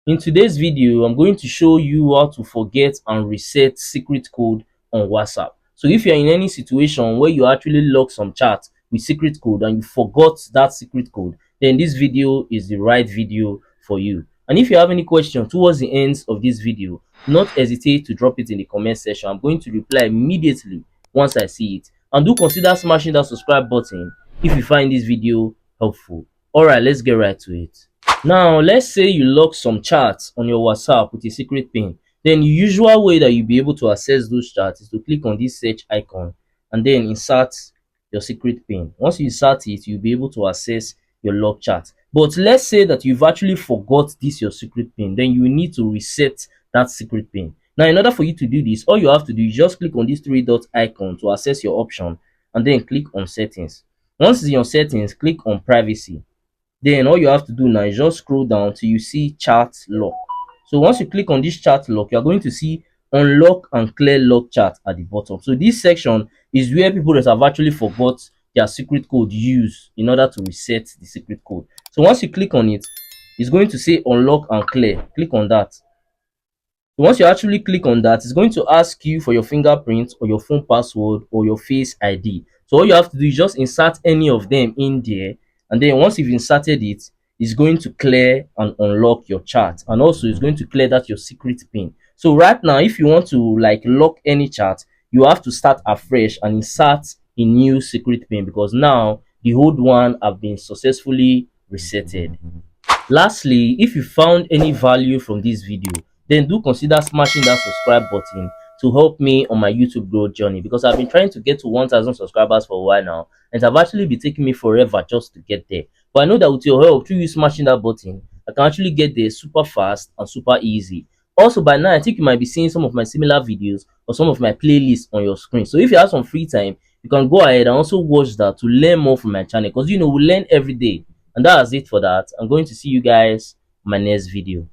In today's video, I'm going to show you how to forget and reset secret code on WhatsApp. So if you're in any situation where you actually log some chat with secret code and you forgot that secret code, then this video is the right video for you. And if you have any question towards the ends of this video, not hesitate to drop it in the comment section. I'm going to reply immediately once I see it. And do consider smashing that subscribe button if you find this video helpful. Alright, let's get right to it. Now, let's say you lock some chats on your WhatsApp with a secret pin. Then the usual way that you'll be able to access those chats is to click on this search icon and then insert your secret pin. Once you insert it, you'll be able to access your locked chat. But let's say that you've actually forgot this your secret pin, then you will need to reset that secret pin. Now, in order for you to do this, all you have to do is just click on this three dot icon to access your option and then click on settings. Once it's in your settings, click on privacy. Then all you have to do now is just scroll down till you see chat lock. So once you click on this chat lock, you are going to see unlock and clear lock chat at the bottom. So this section is where people that have actually forgot their secret code use in order to reset the secret code. So once you click on it, it's going to say unlock and clear. Click on that. So once you actually click on that, it's going to ask you for your fingerprint or your phone password or your face ID. So all you have to do is just insert any of them in there, and then once you've inserted it, it's going to clear and unlock your chat, and also it's going to clear that your secret pin. So right now, if you want to like lock any chat, you have to start afresh and insert a new secret pin because now the old one have been successfully resetted. Lastly, if you found any value from this video, then do consider smashing that subscribe button to help me on my YouTube growth journey, because I've been trying to get to 1,000 subscribers for a while now, and it have actually been taking me forever just to get there. But I know that with your help, through you smashing that button, I can actually get there super fast and super easy. Also, by now, I think you might be seeing some of my similar videos or some of my playlists on your screen. So if you have some free time, you can go ahead and also watch that to learn more from my channel, because we learn every day. And that's it for that. I'm going to see you guys in my next video.